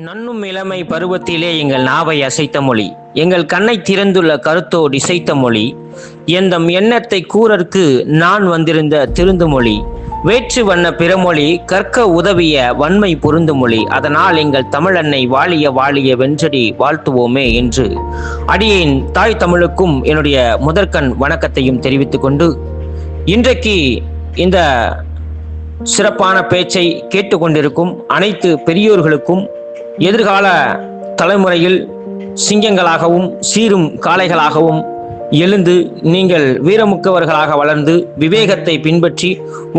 நன்னும் இளமை பருவத்திலே எங்கள் நாவை அசைத்த மொழி, எங்கள் கண்ணை திறந்துள்ள கருத்தோடு இசைத்த மொழி, எந்தம் எண்ணத்தை கூறற்கு நான் வந்திருந்த திருந்து மொழி, வேற்று வண்ண பிறமொழி கற்க உதவிய வன்மை பொருந்து மொழி, அதனால் எங்கள் தமிழன்னை வாழிய வாழிய வென்றடி வாழ்த்துவோமே என்று அடியேன் தாய் தமிழுக்கும் என்னுடைய முதற்கண் வணக்கத்தையும் தெரிவித்துக் கொண்டு, இன்றைக்கு இந்த சிறப்பான பேச்சை கேட்டுக்கொண்டிருக்கும் அனைத்து பெரியோர்களுக்கும், எதிர்கால தலைமுறையில் சிங்கங்களாகவும் சீரும் காளைகளாகவும் எழுந்து நீங்கள் வீரமுக்கவர்களாக வளர்ந்து விவேகத்தை பின்பற்றி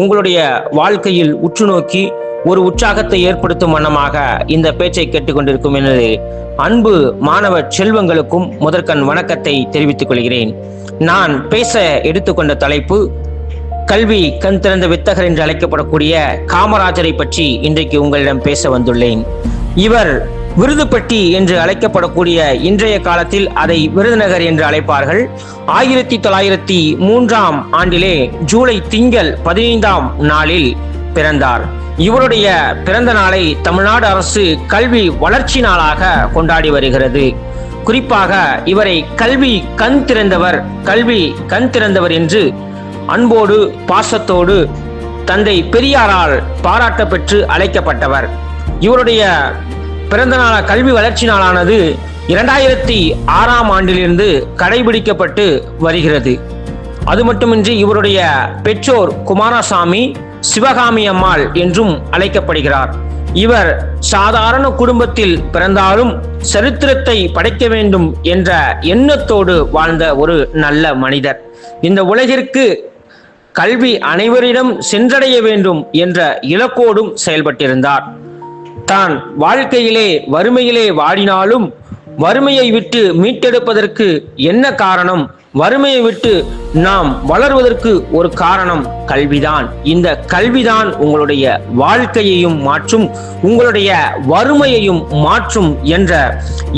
உங்களுடைய வாழ்க்கையில் உற்று நோக்கி ஒரு உற்சாகத்தை ஏற்படுத்தும் வண்ணமாக இந்த பேச்சை கேட்டுக்கொண்டிருக்கும் எனது அன்பு மாணவ செல்வங்களுக்கும் முதற்கண் வணக்கத்தை தெரிவித்துக் கொள்கிறேன். நான் பேச எடுத்துக்கொண்ட தலைப்பு கல்வி கண் திறந்த வித்தகர் என்று அழைக்கப்படக்கூடிய காமராஜரை பற்றி இன்றைக்கு உங்களிடம் பேச வந்துள்ளேன். இவர் விருதுப்பட்டி என்று அழைக்கப்படக்கூடிய இன்றைய காலத்தில் அதை விருதுநகர் என்று அழைப்பார்கள். 1903 ஆண்டிலே ஜூலை திங்கள் 15ஆம் நாளில் பிறந்தார். இவருடைய பிறந்த நாளை தமிழ்நாடு அரசு கல்வி வளர்ச்சி நாளாக கொண்டாடி வருகிறது. குறிப்பாக இவரை கல்வி கண் திறந்தவர் என்று அன்போடு பாசத்தோடு தந்தை பெரியாரால் பாராட்ட பெற்று அழைக்கப்பட்டவர். இவருடைய பிறந்த நாள் கல்வி வளர்ச்சி நாளானது 2006ஆம் ஆண்டிலிருந்து கடைபிடிக்கப்பட்டு வருகிறது. அது மட்டுமின்றி இவருடைய பெற்றோர் குமாரசாமி, சிவகாமி அம்மாள் என்றும் அழைக்கப்படுகிறார். இவர் சாதாரண குடும்பத்தில் பிறந்தாலும் சரித்திரத்தை படைக்க வேண்டும் என்ற எண்ணத்தோடு வாழ்ந்த ஒரு நல்ல மனிதர். இந்த உலகிற்கு கல்வி அனைவரிடம் சென்றடைய வேண்டும் என்ற இலக்கோடும் செயல்பட்டிருந்தார். தான் வாழ்க்கையிலே வறுமையிலே வாடினாலும் வறுமையை விட்டு மீட்டெடுப்பதற்கு என்ன காரணம், வறுமையை விட்டு நாம் வளர்வதற்கு ஒரு காரணம் கல்விதான். இந்த கல்விதான் உங்களுடைய வாழ்க்கையையும் மாற்றும், உங்களுடைய வறுமையையும் மாற்றும் என்ற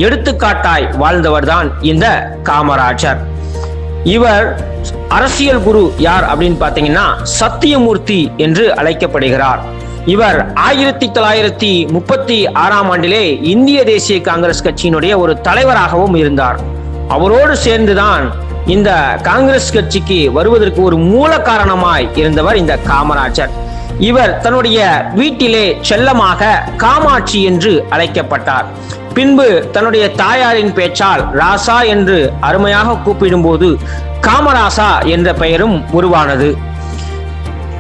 எடுத்துக்காட்டாய் வாழ்ந்தவர்தான் இந்த காமராஜர். இவர் அரசியல் குரு யார் அப்படின்னு பார்த்தீங்கன்னா சத்தியமூர்த்தி என்று அழைக்கப்படுகிறார். இவர் 1936ஆம் ஆண்டிலே இந்திய தேசிய காங்கிரஸ் கட்சியினுடைய ஒரு தலைவராகவும் இருந்தார். அவரோடு சேர்ந்துதான் இந்த காங்கிரஸ் கட்சிக்கு வருவதற்கு ஒரு மூல காரணமாய் இருந்தவர் இந்த காமராஜர். இவர் தன்னுடைய வீட்டிலே செல்லமாக காமாட்சி என்று அழைக்கப்பட்டார். பின்பு தன்னுடைய தாயாரின் பேச்சால் ராசா என்று அருமையாக கூப்பிடும்போது காமராசா என்ற பெயரும் உருவானது.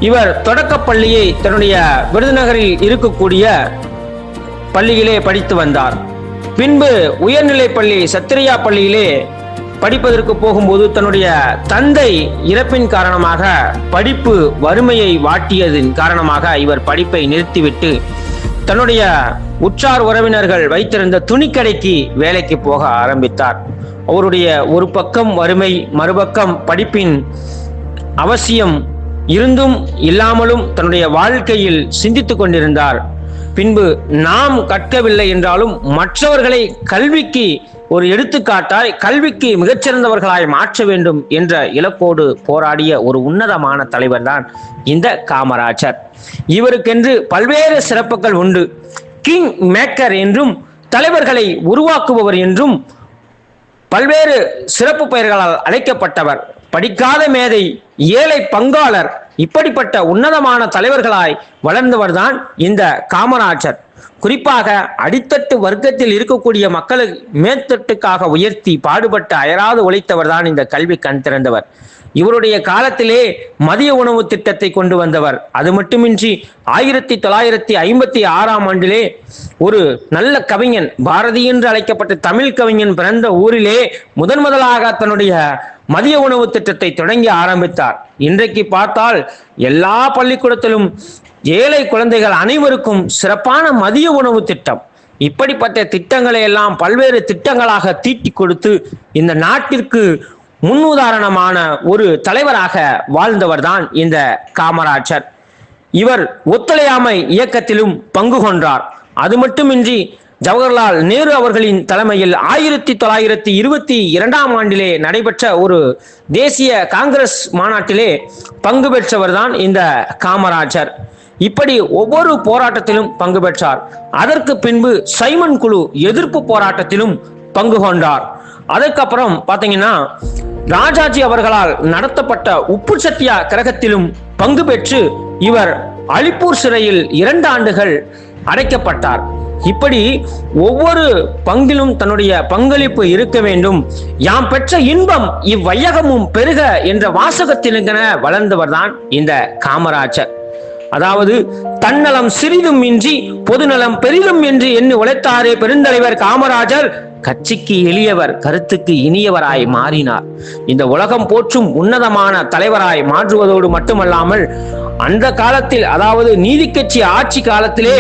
இவர் தொடக்க பள்ளியை தன்னுடைய விருதுநகரில் இருக்கக்கூடிய பள்ளியிலே படித்து வந்தார். பின்பு உயர்நிலை பள்ளி சத்திரியா பள்ளியிலே படிப்பதற்கு போகும்போது தன்னுடைய தந்தை இறப்பின் காரணமாக படிப்பு வறுமையை வாட்டியதின் காரணமாக இவர் படிப்பை நிறுத்திவிட்டு தன்னுடைய உற்றார் உறவினர்கள் வைத்திருந்த துணிக்கடைக்கு வேலைக்கு போக ஆரம்பித்தார். அவருடைய ஒரு பக்கம் வறுமை, மறுபக்கம் படிப்பின் அவசியம் இருந்தும் இல்லாமலும் தன்னுடைய வாழ்க்கையில் சிந்தித்துக் கொண்டிருந்தார். பின்பு நாம் கற்கவில்லை என்றாலும் மற்றவர்களை கல்விக்கு ஒரு எடுத்துக்காட்டாய், கல்விக்கு மிகச்சிறந்தவர்களாய் மாற்ற வேண்டும் என்ற இலக்கோடு போராடிய ஒரு உன்னதமான தலைவர் தான் இந்த காமராஜர். இவருக்கென்று பல்வேறு சிறப்புகள் உண்டு. கிங் மேக்கர் என்றும், தலைவர்களை உருவாக்குபவர் என்றும் பல்வேறு சிறப்பு பெயர்களால் அழைக்கப்பட்டவர். படிக்காத மேதை, ஏழை பங்காளர், இப்படிப்பட்ட உன்னதமான தலைவர்களாய் வளர்ந்தவர் தான் இந்த காமராஜர். குறிப்பாக அடித்தட்டு வர்க்கத்தில் இருக்கக்கூடிய மக்களை மேற்தட்டுக்காக உயர்த்தி பாடுபட்டு அயராது உழைத்தவர் தான் இந்த கல்வி கண் திறந்தவர். இவருடைய காலத்திலே மதிய உணவு திட்டத்தை கொண்டு வந்தவர். அது மட்டுமின்றி 1956ஆம் ஆண்டிலே ஒரு நல்ல கவிஞன், பாரதி என்று அழைக்கப்பட்ட தமிழ் கவிஞன் பிறந்த ஊரிலே முதலாக தன்னுடைய மதிய உணவு திட்டத்தை தொடங்கி ஆரம்பித்தார். இன்றைக்கு பார்த்தால் எல்லா பள்ளிக்கூடத்திலும் ஏழை குழந்தைகள் அனைவருக்கும் சிறப்பான மதிய உணவு திட்டம். இப்படிப்பட்ட திட்டங்களை எல்லாம் பல்வேறு திட்டங்களாக தீட்டி கொடுத்து இந்த நாட்டிற்கு முன்னுதாரணமான ஒரு தலைவராக வாழ்ந்தவர் தான் இந்த காமராஜர். இவர் ஒத்துழையாமை இயக்கத்திலும் பங்கு கொண்டார். அது மட்டுமின்றி ஜவஹர்லால் நேரு அவர்களின் தலைமையில் 1922ஆம் ஆண்டிலே நடைபெற்ற ஒரு தேசிய காங்கிரஸ் மாநாட்டிலே பங்கு பெற்றவர் தான் இந்த காமராஜர். இப்படி ஒவ்வொரு போராட்டத்திலும் பங்கு பெற்றார். அதற்கு பின்பு சைமன் குழு எதிர்ப்பு போராட்டத்திலும் பங்கு கொண்டார். அதுக்கப்புறம் பாத்தீங்கன்னா ராஜாஜி அவர்களால் நடத்தப்பட்ட உப்பு சத்தியாகிரகத்திலும் பங்கு பெற்று இவர் அலிப்பூர் சிறையில் 2 ஆண்டுகள் அடைக்கப்பட்டார். இப்படி ஒவ்வொரு பங்கிலும் தன்னுடைய பங்களிப்பு இருக்க வேண்டும், யாம் பெற்ற இன்பம் இவ்வையகமும் பெருக என்ற வாசகத்திற்கென வளர்ந்தவர் தான் இந்த காமராஜர். அதாவது தன்னலம் சிறிதும் இன்றி பொதுநலம் பெரிதும் என்று எண்ணி உழைத்தாரே பெருந்தலைவர் காமராஜர். கட்சிக்கு எளியவர், கருத்துக்கு இனியவராய் மாறினார். இந்த உலகம் போற்றும் உன்னதமான தலைவராய் மாற்றுவதோடு மட்டுமல்லாமல் அந்த காலத்தில், அதாவது நீதி கட்சி ஆட்சி காலத்திலே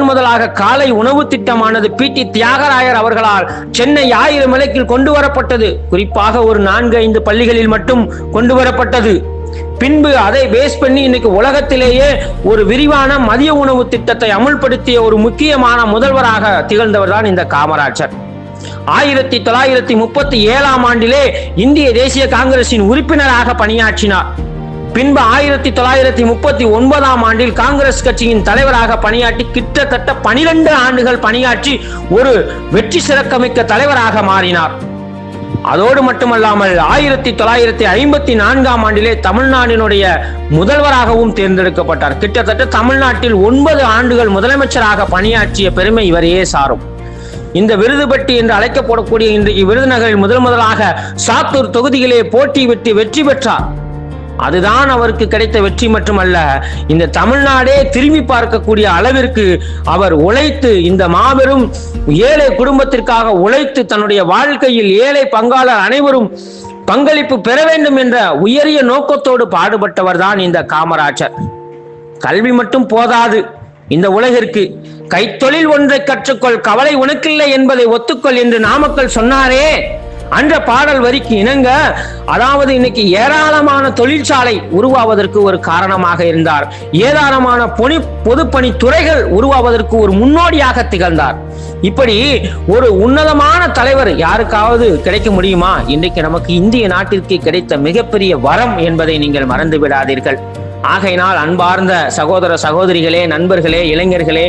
முதலாக காலை உணவு திட்டமானது PT தியாகராயர் அவர்களால் சென்னை 1000 விலைக்கில் கொண்டு வரப்பட்டது. குறிப்பாக ஒரு 4-5 பள்ளிகளில் மட்டும் கொண்டு வரப்பட்டது. பின்பு அதை பேஸ் பண்ணி இன்னைக்கு உலகத்திலேயே ஒரு விரிவான மதிய உணவு திட்டத்தை அமுல்படுத்திய ஒரு முக்கியமான முதல்வராக திகழ்ந்தவர் தான் இந்த காமராஜர். 1937ஆம் ஆண்டிலே இந்திய தேசிய காங்கிரசின் உறுப்பினராக பணியாற்றினார். பின்பு 1939ஆம் ஆண்டில் காங்கிரஸ் கட்சியின் தலைவராக பணியாற்றி கிட்டத்தட்ட 12 ஆண்டுகள் பணியாற்றி ஒரு வெற்றி சிறக்கமிக்க தலைவராக மாறினார். அதோடு மட்டுமல்லாமல் 1954ஆம் ஆண்டிலே தமிழ்நாட்டினுடைய முதல்வராகவும் தேர்ந்தெடுக்கப்பட்டார். கிட்டத்தட்ட தமிழ்நாட்டில் 9 ஆண்டுகள் முதலமைச்சராக பணியாற்றிய பெருமை இவரையே சாரும். இந்த விருதுபட்டி என்று அழைக்கப்படக்கூடிய இன்றைக்கு விருதுநகரில் முதலாக சாத்தூர் தொகுதியிலே போட்டி விட்டு வெற்றி பெற்றார். அதுதான் அவருக்கு கிடைத்த வெற்றி மட்டுமல்ல, இந்த தமிழ்நாடே திரும்பி பார்க்கக்கூடிய அளவிற்கு அவர் உழைத்து, இந்த மாபெரும் ஏழை குடும்பத்திற்காக உழைத்து தன்னுடைய வாழ்க்கையில் ஏழை பங்காளர் அனைவரும் பங்களிப்பு பெற வேண்டும் என்ற உயரிய நோக்கத்தோடு பாடுபட்டவர் தான் இந்த காமராஜர். கல்வி மட்டும் போதாது இந்த உலகிற்கு, கைத்தொழில் ஒன்றை கற்றுக்கொள், கவலை உனக்கில்லை என்பதை ஒத்துக்கொள் என்று நாமக்கல் சொன்னாரே அன்ற பாடல் வரிக்கு இணங்க, அதாவது இன்னைக்கு ஏராளமான தொழிற்சாலை உருவாவதற்கு ஒரு காரணமாக இருந்தார். ஏராளமான பொதுப்பணி துறைகள் உருவாவதற்கு ஒரு முன்னோடியாக திகழ்ந்தார். இப்படி ஒரு உன்னதமான தலைவர் யாருக்காவது கிடைக்க முடியுமா? இன்றைக்கு நமக்கு இந்திய நாட்டிற்கு கிடைத்த மிகப்பெரிய வரம் என்பதை நீங்கள் மறந்து விடாதீர்கள். ஆகையினால் அன்பார்ந்த சகோதர சகோதரிகளே, நண்பர்களே, இளைஞர்களே,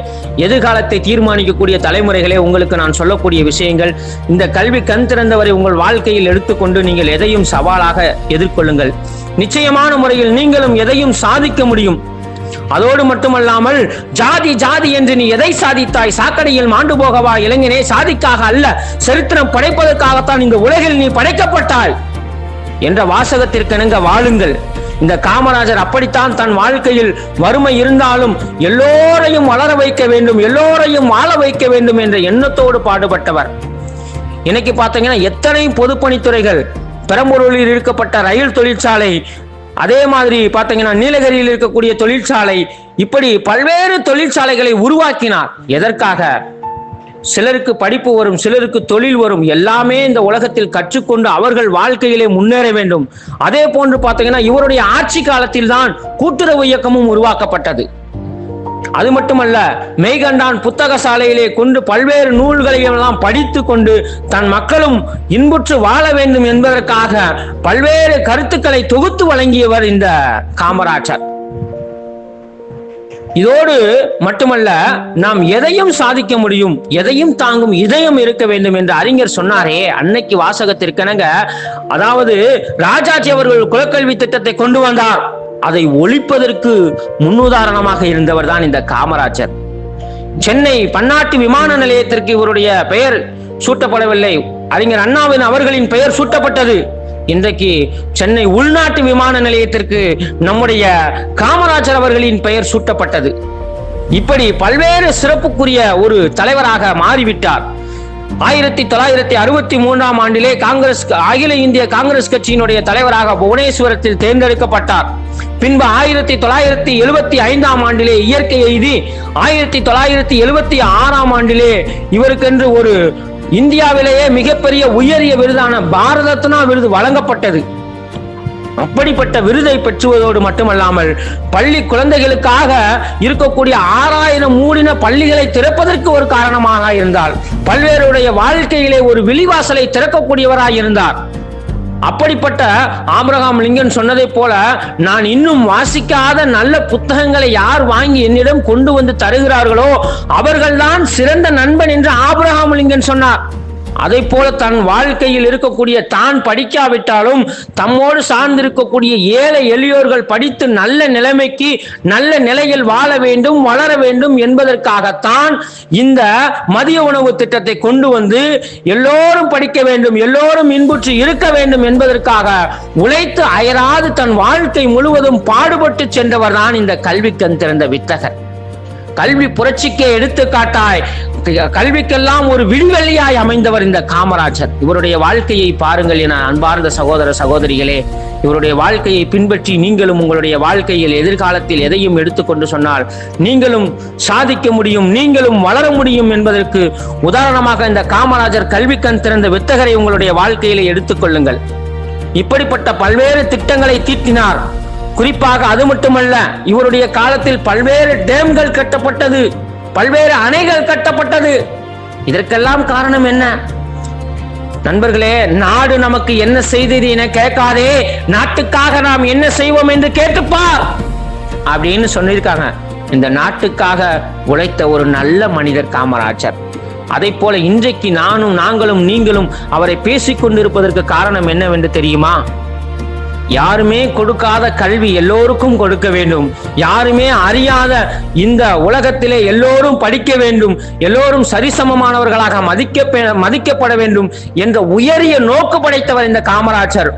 எதிர்காலத்தை தீர்மானிக்கக்கூடிய தலைமுறைகளே, உங்களுக்கு நான் சொல்லக்கூடிய விஷயங்கள், இந்த கல்வி கண் திறந்தவரை உங்கள் வாழ்க்கையில் எடுத்துக்கொண்டு நீங்கள் எதையும் சவாலாக எதிர்கொள்ளுங்கள். நிச்சயமான முறையில் நீங்களும் எதையும் சாதிக்க முடியும். அதோடு மட்டுமல்லாமல் ஜாதி ஜாதி என்று நீ எதை சாதித்தாய்? சாக்கடையில் மாண்டு போகவா இளைஞனே? சாதிக்காக அல்ல, சரித்திரம் படைப்பதற்காகத்தான் இந்த உலகில் நீ படைக்கப்பட்டாய் என்ற வாசகத்திற்கெனங்க வாழுங்கள். இந்த காமராஜர் அப்படித்தான் தன் வாழ்க்கையில் வறுமை இருந்தாலும் எல்லோரையும் வளர வைக்க வேண்டும், எல்லோரையும் வாழ வைக்க வேண்டும் என்ற எண்ணத்தோடு பாடுபட்டவர். இன்னைக்கு பார்த்தீங்கன்னா எத்தனை பொதுப்பணித்துறைகள், பெரம்பலூரில் இருக்கப்பட்ட ரயில் தொழிற்சாலை, அதே மாதிரி பார்த்தீங்கன்னா நீலகிரியில் இருக்கக்கூடிய தொழிற்சாலை, இப்படி பல்வேறு தொழிற்சாலைகளை உருவாக்கினார். எதற்காக? சிலருக்கு படிப்பு வரும், சிலருக்கு தொழில் வரும், எல்லாமே இந்த உலகத்தில் கற்றுக்கொண்டு அவர்கள் வாழ்க்கையிலே முன்னேற வேண்டும். அதே போன்று பார்த்தீங்கன்னா இவருடைய ஆட்சி காலத்தில் தான் கூட்டுறவு இயக்கமும் உருவாக்கப்பட்டது. அது மட்டுமல்ல, மெய்கண்டான் புத்தக சாலையிலே கொண்டு பல்வேறு நூல்களை எல்லாம் படித்து கொண்டு தன் மக்களும் இன்புற்று வாழ வேண்டும் என்பதற்காக பல்வேறு கருத்துக்களை தொகுத்து வழங்கியவர் இந்த காமராஜர். இதோடு மட்டுமல்ல, நாம் எதையும் சாதிக்க முடியும், எதையும் தாங்கும் இதயம் இருக்க வேண்டும் என்று அறிஞர் சொன்னாரே அன்னைக்கு வாசகத்திற்கெனங்க, அதாவது ராஜாஜி அவர்கள் குலக்கல்வி திட்டத்தை கொண்டு வந்தார். அதை ஒழிப்பதற்கு முன்னுதாரணமாக இருந்தவர் தான் இந்த காமராஜர். சென்னை பன்னாட்டு விமான நிலையத்திற்கு இவருடைய பெயர் சூட்டப்படவில்லை, அறிஞர் அண்ணாவின் அவர்களின் பெயர் சூட்டப்பட்டது. இன்றைக்கு சென்னை உள்நாட்டு விமான நிலையத்திற்கு நம்முடைய காமராஜர் அவர்களின் பெயர் சூட்டப்பட்டது. இப்படி பல்வேறு சிறப்புக்குரிய ஒரு தலைவராக மாறிவிட்டார். 1963ஆம் ஆண்டிலே அகில இந்திய காங்கிரஸ் கட்சியினுடைய தலைவராக புவனேஸ்வரத்தில் தேர்ந்தெடுக்கப்பட்டார். பின்பு 1975ஆம் ஆண்டிலே இயற்கை எய்தி 1976ஆம் ஆண்டிலே இவருக்கென்று ஒரு இந்தியாவிலேயே மிகப்பெரிய உயரிய விருதான பாரத ரத்னா விருது வழங்கப்பட்டது. அப்படிப்பட்ட விருதை பெற்றுவதோடு மட்டுமல்லாமல் பள்ளி குழந்தைகளுக்காக இருக்கக்கூடிய 6000 மூடின பள்ளிகளை திறப்பதற்கு ஒரு காரணமாக இருந்தால், பல்வேறுடைய வாழ்க்கையிலே ஒரு விழிவாசலை திறக்கக்கூடியவராய் இருந்தார். அப்படிப்பட்ட ஆபிரகாம் லிங்கன் சொன்னதை போல, நான் இன்னும் வாசிக்காத நல்ல புத்தகங்களை யார் வாங்கி என்னிடம் கொண்டு வந்து தருகிறார்களோ அவர்கள்தான் சிறந்த நண்பன் என்று ஆபிரகாம் லிங்கன் சொன்னார். அதை போல தன் வாழ்க்கையில் இருக்கக்கூடிய, தான் படிக்காவிட்டாலும் தம்மோடு சார்ந்திருக்கக்கூடிய ஏழை எளியோர்கள் படித்து நல்ல நிலைமைக்கு, நல்ல நிலையில் வாழ வேண்டும், வளர வேண்டும் என்பதற்காகத்தான் இந்த மதிய உணவு திட்டத்தை கொண்டு வந்து எல்லோரும் படிக்க வேண்டும், எல்லோரும் இன்புற்று இருக்க வேண்டும் என்பதற்காக உழைத்து அயராது தன் வாழ்க்கை முழுவதும் பாடுபட்டு சென்றவர் தான் இந்த கல்வி கண் திறந்த வித்தகர். கல்வி புரட்சிக்கே எடுத்துக்காட்டாய், கல்விக்கெல்லாம் ஒரு விடிவெள்ளியாய் அமைந்தவர் இந்த காமராஜர். இவருடைய வாழ்க்கையை பாருங்கள் என அன்பார்ந்த சகோதர சகோதரிகளே. இவருடைய வாழ்க்கையை பின்பற்றி நீங்களும் உங்களுடைய வாழ்க்கையில் எதிர்காலத்தில் எதையும் எடுத்துக்கொண்டு சொன்னால் நீங்களும் சாதிக்க முடியும், நீங்களும் வளர முடியும் என்பதற்கு உதாரணமாக இந்த காமராஜர் கல்வி கண் திறந்த வித்தகரை உங்களுடைய வாழ்க்கையிலே எடுத்துக்கொள்ளுங்கள். இப்படிப்பட்ட பல்வேறு திட்டங்களை தீட்டினார். குறிப்பாக அது மட்டுமல்ல, இவருடைய காலத்தில் பல்வேறு டேம்கள் கட்டப்பட்டது, பல்வேறு அணைகள் கட்டப்பட்டது. இதற்கெல்லாம் காரணம் என்ன? நண்பர்களே, நாடு நமக்கு என்ன செய்தது என கேட்காதே, நாட்டுக்காக நாம் என்ன செய்வோம் என்று கேட்டுப்பார் அப்படின்னு சொல்லியிருக்காங்க. இந்த நாட்டுக்காக உழைத்த ஒரு நல்ல மனிதர் காமராஜர். அதை போல இன்றைக்கு நாங்களும் நீங்களும் அவரை பேசிக் கொண்டிருப்பதற்கு காரணம் என்னவென்று தெரியுமா? யாருமே கொடுக்காத கல்வி எல்லோருக்கும் கொடுக்க வேண்டும், யாருமே அறியாத இந்த உலகத்திலே எல்லோரும் படிக்க வேண்டும், எல்லோரும் சரிசமமானவர்களாக மதிக்கப்பட வேண்டும் என்ற உயரிய நோக்கு படைத்தவர் இந்த காமராஜர்.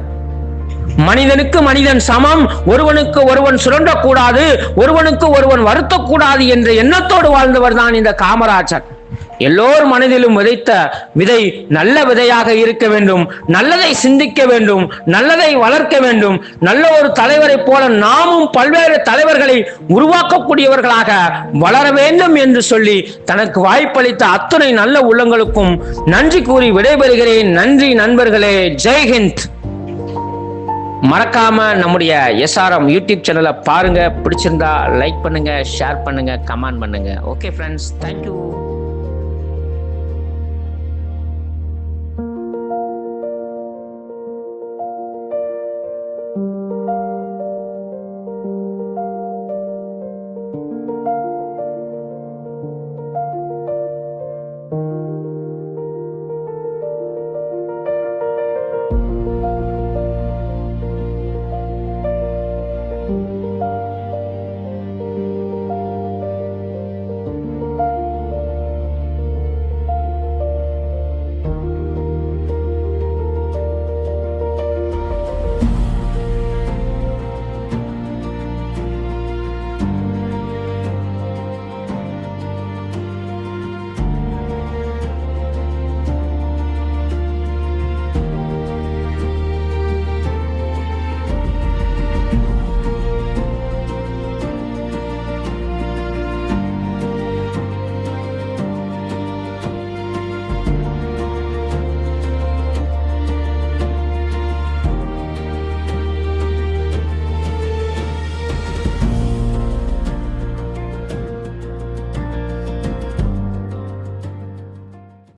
மனிதனுக்கு மனிதன் சமம், ஒருவனுக்கு ஒருவன் சுரண்டக்கூடாது, ஒருவனுக்கு ஒருவன் வருத்தக்கூடாது என்ற எண்ணத்தோடு வாழ்ந்தவர் தான் இந்த காமராஜர். எல்லோர் மனதிலும் விதைத்த விதை நல்ல விதையாக இருக்க வேண்டும், நல்லதை சிந்திக்க வேண்டும், நல்லதை வளர்க்க வேண்டும். நல்ல ஒரு தலைவரை போல நாமும் பல்வேறு தலைவர்களை உருவாக்கக்கூடியவர்களாக வளர வேண்டும் என்று சொல்லி தனக்கு வாய்ப்பளித்த அத்தனை நல்ல உள்ளங்களுக்கும் நன்றி கூறி விடைபெறுகிறேன். நன்றி நண்பர்களே. ஜெய்ஹிந்த். மறக்காம நம்முடைய SRM யூடியூப் சேனலை பாருங்க. பிடிச்சிருந்தா லைக் பண்ணுங்க, ஷேர் பண்ணுங்க, கமெண்ட் பண்ணுங்க. Okay friends, thank you.